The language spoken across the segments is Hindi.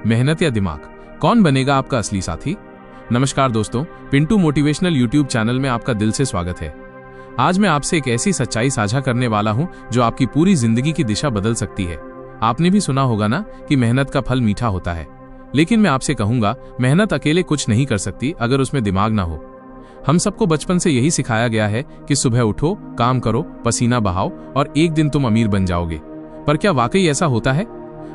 मेहनत या दिमाग, कौन बनेगा आपका असली साथी? नमस्कार दोस्तों, पिंटू मोटिवेशनल यूट्यूब चैनल में आपका दिल से स्वागत है। आज मैं आपसे एक ऐसी सच्चाई साझा करने वाला हूं जो आपकी पूरी जिंदगी की दिशा बदल सकती है। आपने भी सुना होगा ना कि मेहनत का फल मीठा होता है, लेकिन मैं आपसे कहूंगा, मेहनत अकेले कुछ नहीं कर सकती अगर उसमें दिमाग ना हो। हम सबको बचपन से यही सिखाया गया है कि सुबह उठो, काम करो, पसीना बहाओ और एक दिन तुम अमीर बन जाओगे। पर क्या वाकई ऐसा होता है?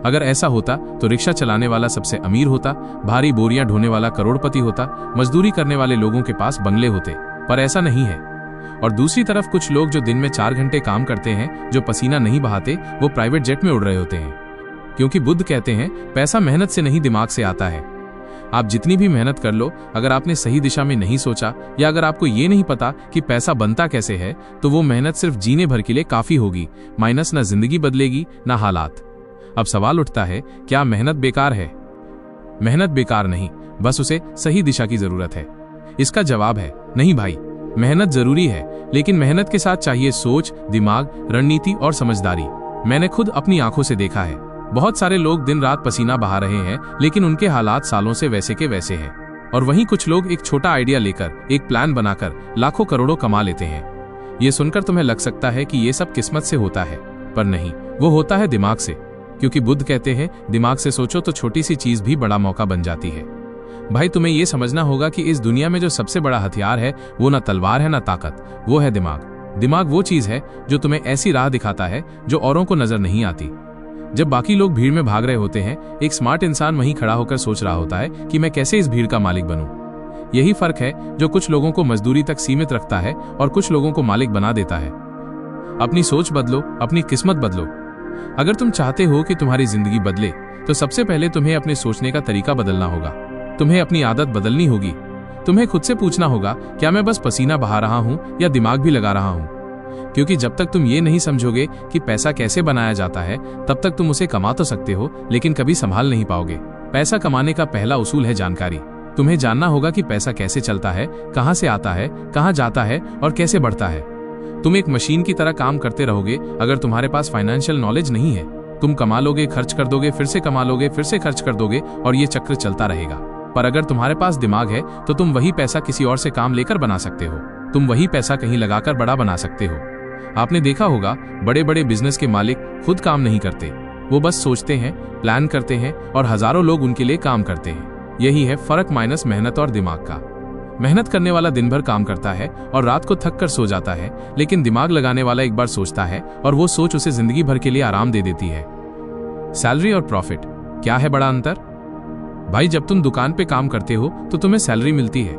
अगर ऐसा होता तो रिक्शा चलाने वाला सबसे अमीर होता, भारी बोरियां ढोने वाला करोड़पति होता, मजदूरी करने वाले लोगों के पास बंगले होते। पर ऐसा नहीं है। और दूसरी तरफ कुछ लोग जो दिन में 4 घंटे काम करते हैं, जो पसीना नहीं बहाते, वो प्राइवेट जेट में उड़ रहे होते हैं। क्योंकि बुद्ध कहते हैं, पैसा मेहनत से नहीं दिमाग से आता है। आप जितनी भी मेहनत कर लो, अगर आपने सही दिशा में नहीं सोचा या अगर आपको ये नहीं पता कि पैसा बनता कैसे है, तो वो मेहनत सिर्फ जीने भर के लिए काफी होगी, माइनस ना जिंदगी बदलेगी ना हालात। अब सवाल उठता है, क्या मेहनत बेकार है? मेहनत बेकार नहीं, बस उसे सही दिशा की जरूरत है। इसका जवाब है नहीं भाई, मेहनत जरूरी है, लेकिन मेहनत के साथ चाहिए सोच, दिमाग, रणनीति और समझदारी। मैंने खुद अपनी आंखों से देखा है, बहुत सारे लोग दिन रात पसीना बहा रहे हैं, लेकिन उनके हालात सालों से वैसे के वैसे हैं। और वहीं कुछ लोग एक छोटा आइडिया लेकर, एक प्लान बनाकर लाखों करोड़ों कमा लेते हैं। ये सुनकर तुम्हें लग सकता है कि ये सब किस्मत से होता है, पर नहीं, वो होता है दिमाग से। क्योंकि बुद्ध कहते हैं, दिमाग से सोचो तो छोटी सी चीज भी बड़ा मौका बन जाती है। भाई, तुम्हें ये समझना होगा कि इस दुनिया में जो सबसे बड़ा हथियार है, वो ना तलवार है ना ताकत, वो है दिमाग। दिमाग वो चीज है जो तुम्हें ऐसी राह दिखाता है जो औरों को नजर नहीं आती। जब बाकी लोग भीड़ में भाग रहे होते हैं, एक स्मार्ट इंसान वहीं खड़ा होकर सोच रहा होता है कि मैं कैसे इस भीड़ का मालिक बनूं। यही फर्क है जो कुछ लोगों को मजदूरी तक सीमित रखता है और कुछ लोगों को मालिक बना देता है। अपनी सोच बदलो, अपनी किस्मत बदलो। अगर तुम चाहते हो कि तुम्हारी जिंदगी बदले, तो सबसे पहले तुम्हें अपने सोचने का तरीका बदलना होगा। तुम्हें अपनी आदत बदलनी होगी। तुम्हें खुद से पूछना होगा, क्या मैं बस पसीना बहा रहा हूं या दिमाग भी लगा रहा हूं? क्योंकि जब तक तुम ये नहीं समझोगे कि पैसा कैसे बनाया जाता है, तब तक तुम उसे कमा तो सकते हो, लेकिन कभी संभाल नहीं पाओगे। पैसा कमाने का पहला उसूल है जानकारी। तुम्हें जानना होगा कि पैसा कैसे चलता है, कहां से आता है, कहां जाता है और कैसे बढ़ता है। तुम एक मशीन की तरह काम करते रहोगे अगर तुम्हारे पास फाइनेंशियल नॉलेज नहीं है। तुम कमा लोगे, खर्च कर दोगे, फिर से कमा लोगे, फिर से खर्च कर दोगे और ये चक्र चलता रहेगा। पर अगर तुम्हारे पास दिमाग है, तो तुम वही पैसा किसी और से काम लेकर बना सकते हो। तुम वही पैसा कहीं लगाकर बड़ा बना सकते हो। आपने देखा होगा, बड़े बड़े बिजनेस के मालिक खुद काम नहीं करते, वो बस सोचते हैं, प्लान करते हैं और हजारों लोग उनके लिए काम करते हैं। यही है फर्क माइनस मेहनत और दिमाग का। मेहनत करने वाला दिन भर काम करता है और रात को थक कर सो जाता है, लेकिन दिमाग लगाने वाला एक बार सोचता है और वो सोच उसे जिंदगी भर के लिए आराम दे देती है। सैलरी और प्रॉफिट, क्या है बड़ा अंतर? भाई, जब तुम दुकान पे काम करते हो तो तुम्हें सैलरी मिलती है,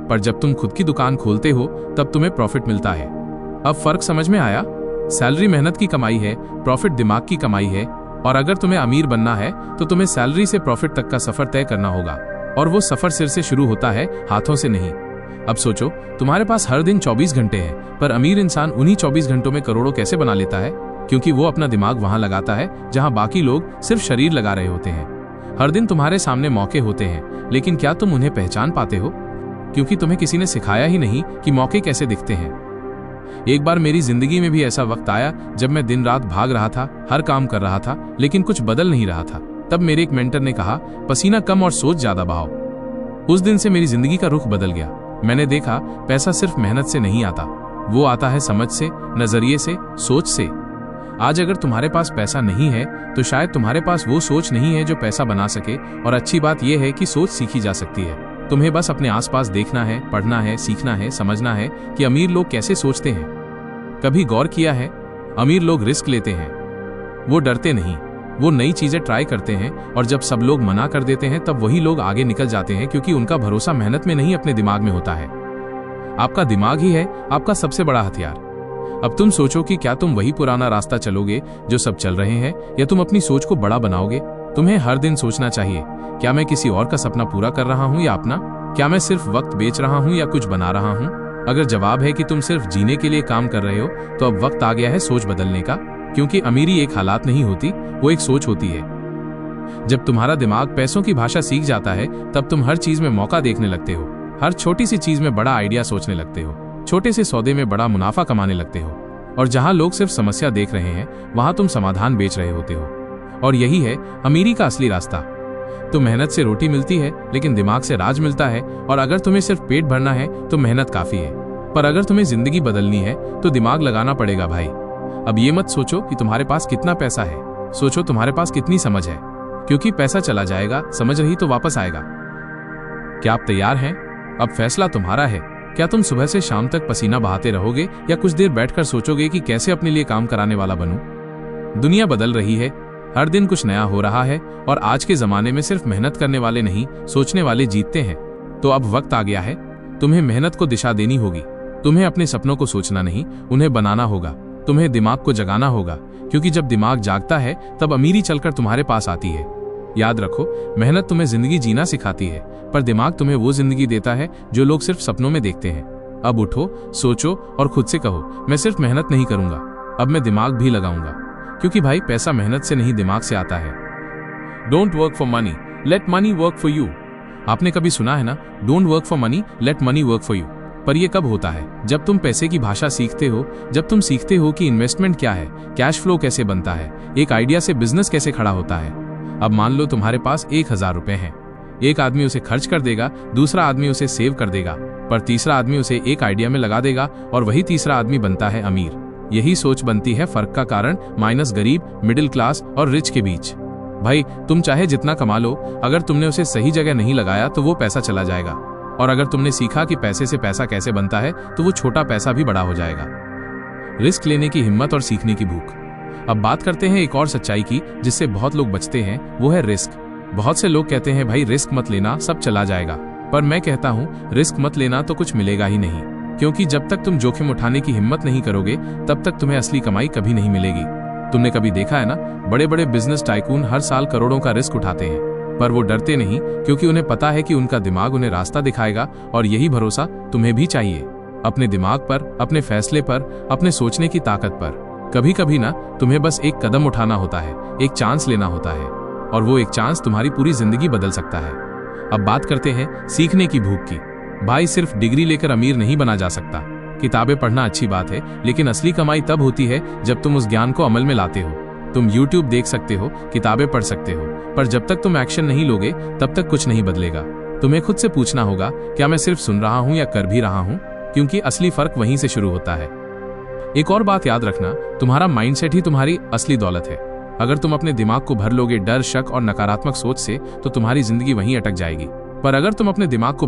पर जब तुम खुद की दुकान खोलते हो तब तुम्हें प्रॉफिट मिलता है। अब फर्क समझ में आया? सैलरी मेहनत की कमाई है, प्रॉफिट दिमाग की कमाई है। और अगर तुम्हें अमीर बनना है तो तुम्हें सैलरी से प्रॉफिट तक का सफर तय करना होगा, और वो सफर सिर से शुरू होता है, हाथों से नहीं। अब सोचो, तुम्हारे पास हर दिन 24 घंटे हैं, पर अमीर इंसान उन्हीं 24 घंटों में करोड़ों कैसे बना लेता है? क्योंकि वो अपना दिमाग वहां लगाता है जहां बाकी लोग सिर्फ शरीर लगा रहे होते हैं। हर दिन तुम्हारे सामने मौके होते हैं, लेकिन क्या तुम उन्हें पहचान पाते हो? क्योंकि तुम्हें किसी ने सिखाया ही नहीं कि मौके कैसे दिखते हैं। एक बार मेरी जिंदगी में भी ऐसा वक्त आया जब मैं दिन रात भाग रहा था, हर काम कर रहा था, लेकिन कुछ बदल नहीं रहा था। तब मेरे एक मेंटर ने कहा, पसीना कम और सोच ज्यादा बहाओ। उस दिन से मेरी जिंदगी का रुख बदल गया। मैंने देखा, पैसा सिर्फ मेहनत से नहीं आता, वो आता है समझ से, नजरिए से, सोच से। आज अगर तुम्हारे पास पैसा नहीं है, तो शायद तुम्हारे पास वो सोच नहीं है जो पैसा बना सके। और अच्छी बात यह है कि सोच सीखी जा सकती है। तुम्हें बस अपने आसपास देखना है, पढ़ना है, सीखना है, समझना है कि अमीर लोग कैसे सोचते हैं। कभी गौर किया है, अमीर लोग रिस्क लेते हैं, वो डरते नहीं, वो नई चीजें ट्राई करते हैं, और जब सब लोग मना कर देते हैं तब वही लोग आगे निकल जाते हैं, क्योंकि उनका भरोसा मेहनत में नहीं, अपने दिमाग में होता है। आपका दिमाग ही है आपका सबसे बड़ा हथियार। अब तुम सोचो कि क्या तुम वही पुराना रास्ता चलोगे जो सब चल रहे हैं, या तुम अपनी सोच को बड़ा बनाओगे? तुम्हें हर दिन सोचना चाहिए, क्या मैं किसी और का सपना पूरा कर रहा हूं या अपना? क्या मैं सिर्फ वक्त बेच रहा हूं या कुछ बना रहा हूं? अगर जवाब है कि तुम सिर्फ जीने के लिए काम कर रहे हो, तो अब वक्त आ गया है सोच बदलने का। क्योंकि अमीरी एक हालात नहीं होती, वो एक सोच होती है। जब तुम्हारा दिमाग पैसों की भाषा सीख जाता है, तब तुम हर चीज में मौका देखने लगते हो, हर छोटी सी चीज में बड़ा आइडिया सोचने लगते हो, छोटे से सौदे में बड़ा मुनाफा कमाने लगते हो। और जहां लोग सिर्फ समस्या देख रहे हैं, वहां तुम समाधान बेच रहे होते हो। और यही है अमीरी का असली रास्ता। तो मेहनत से रोटी मिलती है, लेकिन दिमाग से राज मिलता है। और अगर तुम्हें सिर्फ पेट भरना है तो मेहनत काफी है, पर अगर तुम्हें जिंदगी बदलनी है तो दिमाग लगाना पड़ेगा भाई। अब ये मत सोचो कि तुम्हारे पास कितना पैसा है, सोचो तुम्हारे पास कितनी समझ है, क्योंकि पैसा चला जाएगा, समझ रही तो वापस आएगा। क्या आप तैयार हैं? अब फैसला तुम्हारा है। क्या तुम सुबह से शाम तक पसीना बहाते रहोगे या कुछ देर बैठकर सोचोगे कि कैसे अपने लिए काम कराने वाला बनूं? दुनिया बदल रही है, हर दिन कुछ नया हो रहा है, और आज के जमाने में सिर्फ मेहनत करने वाले नहीं, सोचने वाले जीतते हैं। तो अब वक्त आ गया है, तुम्हें मेहनत को दिशा देनी होगी। तुम्हें अपने सपनों को सोचना नहीं, उन्हें बनाना होगा। तुम्हें दिमाग को जगाना होगा, क्योंकि जब दिमाग जागता है तब अमीरी चलकर तुम्हारे पास आती है। याद रखो, मेहनत तुम्हें जिंदगी जीना सिखाती है, पर दिमाग तुम्हें वो जिंदगी देता है जो लोग सिर्फ सपनों में देखते हैं। अब उठो, सोचो और खुद से कहो, मैं सिर्फ मेहनत नहीं करूंगा, अब मैं दिमाग भी लगाऊंगा। क्योंकि भाई, पैसा मेहनत से नहीं दिमाग से आता है। Don't work for money, late money work for you. आपने कभी सुना है ना, don't work for money, late money work for you. पर यह कब होता है? जब तुम पैसे की भाषा सीखते हो, जब तुम सीखते हो कि इन्वेस्टमेंट क्या है, कैश फ्लो कैसे बनता है, एक आइडिया से बिजनेस कैसे खड़ा होता है। अब मान लो तुम्हारे पास 1000 रुपए हैं। एक आदमी उसे खर्च कर देगा, दूसरा आदमी उसे सेव कर देगा, पर तीसरा आदमी उसे एक आइडिया में लगा देगा, और वही तीसरा आदमी बनता है अमीर। यही सोच बनती है फर्क का कारण, माइनस गरीब, मिडिल क्लास और रिच के बीच। भाई, तुम चाहे जितना कमा लो, अगर तुमने उसे सही जगह नहीं लगाया तो वो पैसा चला जाएगा। और अगर तुमने सीखा कि पैसे से पैसा कैसे बनता है, तो वो छोटा पैसा भी बड़ा हो जाएगा। रिस्क लेने की हिम्मत और सीखने की भूख। अब बात करते हैं एक और सच्चाई की, जिससे बहुत लोग बचते हैं, वो है रिस्क। बहुत से लोग कहते हैं भाई रिस्क मत लेना, सब चला जाएगा। पर मैं कहता हूं, रिस्क मत लेना तो कुछ मिलेगा ही नहीं, क्योंकि जब तक तुम जोखिम उठाने की हिम्मत नहीं करोगे, तब तक तुम्हें असली कमाई कभी नहीं मिलेगी। तुमने कभी देखा है ना, बड़े बड़े बिजनेस टाइकून हर साल करोड़ों का रिस्क उठाते हैं, पर वो डरते नहीं, क्योंकि उन्हें पता है कि उनका दिमाग उन्हें रास्ता दिखाएगा। और यही भरोसा तुम्हें भी चाहिए, अपने दिमाग पर, अपने फैसले पर, अपने सोचने की ताकत पर। कभी कभी ना, तुम्हें बस एक कदम उठाना होता है, एक चांस लेना होता है, और वो एक चांस तुम्हारी पूरी जिंदगी बदल सकता है। अब बात करते हैं सीखने की भूख की। भाई, सिर्फ डिग्री लेकर अमीर नहीं बना जा सकता। किताबें पढ़ना अच्छी बात है, लेकिन असली कमाई तब होती है जब तुम उस ज्ञान को अमल में लाते हो। तुम YouTube देख सकते हो, किताबें पढ़ सकते हो, पर जब तक तुम एक्शन नहीं लोगे, तब तक कुछ नहीं बदलेगा। तुम्हें खुद से पूछना होगा, क्या मैं सिर्फ सुन रहा हूं या कर भी रहा हूं? क्योंकि असली फर्क वहीं से शुरू होता है। एक और बात याद रखना, तुम्हारा माइंडसेट ही तुम्हारी असली दौलत है। अगर तुम अपने दिमाग को भर लोगे डर, शक और नकारात्मक सोच से, तो तुम्हारी जिंदगी वहीं अटक जाएगी। पर अगर तुम अपने दिमाग को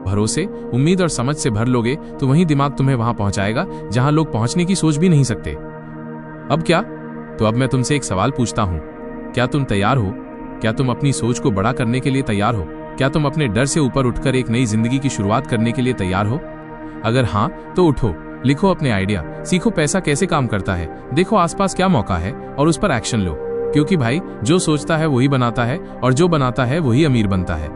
भरोसे, उम्मीद और समझ से भर लोगे, तो वही दिमाग तुम्हें वहां पहुंचाएगा जहां लोग पहुंचने की सोच भी नहीं सकते। अब क्या? तो अब मैं तुमसे एक सवाल पूछता हूं, क्या तुम तैयार हो? क्या तुम अपनी सोच को बड़ा करने के लिए तैयार हो? क्या तुम अपने डर से ऊपर उठकर एक नई जिंदगी की शुरुआत करने के लिए तैयार हो? अगर हाँ, तो उठो, लिखो अपने आइडिया, सीखो पैसा कैसे काम करता है, देखो आसपास क्या मौका है और उस पर एक्शन लो। क्योंकि भाई, जो सोचता है वही बनाता है, और जो बनाता है वही अमीर बनता है।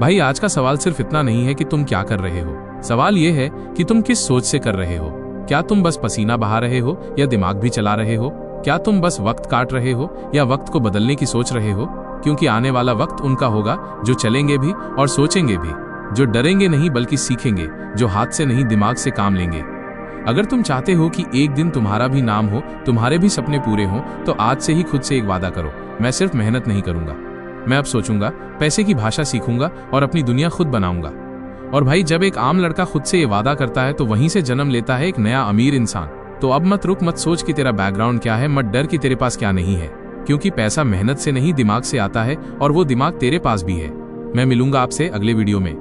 भाई, आज का सवाल सिर्फ इतना नहीं है कि तुम क्या कर रहे हो, सवाल यह है कि तुम किस सोच से कर रहे हो। क्या तुम बस पसीना बहा रहे हो या दिमाग भी चला रहे हो? क्या तुम बस वक्त काट रहे हो या वक्त को बदलने की सोच रहे हो? क्योंकि आने वाला वक्त उनका होगा जो चलेंगे भी और सोचेंगे भी, जो डरेंगे नहीं बल्कि सीखेंगे, जो हाथ से नहीं दिमाग से काम लेंगे। अगर तुम चाहते हो कि एक दिन तुम्हारा भी नाम हो, तुम्हारे भी सपने पूरे हों, तो आज से ही खुद से एक वादा करो, मैं सिर्फ मेहनत नहीं करूंगा, मैं अब सोचूंगा, पैसे की भाषा सीखूंगा और अपनी दुनिया खुद बनाऊंगा। और भाई, जब एक आम लड़का खुद से ये वादा करता है, तो वहीं से जन्म लेता है एक नया अमीर इंसान। तो अब मत रुक, मत सोच कि तेरा बैकग्राउंड क्या है, मत डर कि तेरे पास क्या नहीं है, क्योंकि पैसा मेहनत से नहीं दिमाग से आता है, और वो दिमाग तेरे पास भी है। मैं मिलूंगा आपसे अगले वीडियो में।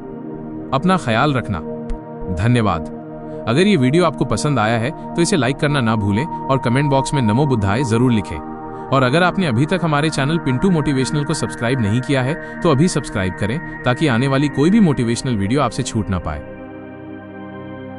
अपना ख्याल रखना। धन्यवाद। अगर ये वीडियो आपको पसंद आया है तो इसे लाइक करना ना भूलें और कमेंट बॉक्स में नमो बुद्धाय जरूर लिखें। और अगर आपने अभी तक हमारे चैनल पिंटू मोटिवेशनल को सब्सक्राइब नहीं किया है तो अभी सब्सक्राइब करें, ताकि आने वाली कोई भी मोटिवेशनल वीडियो आपसे छूट ना पाए।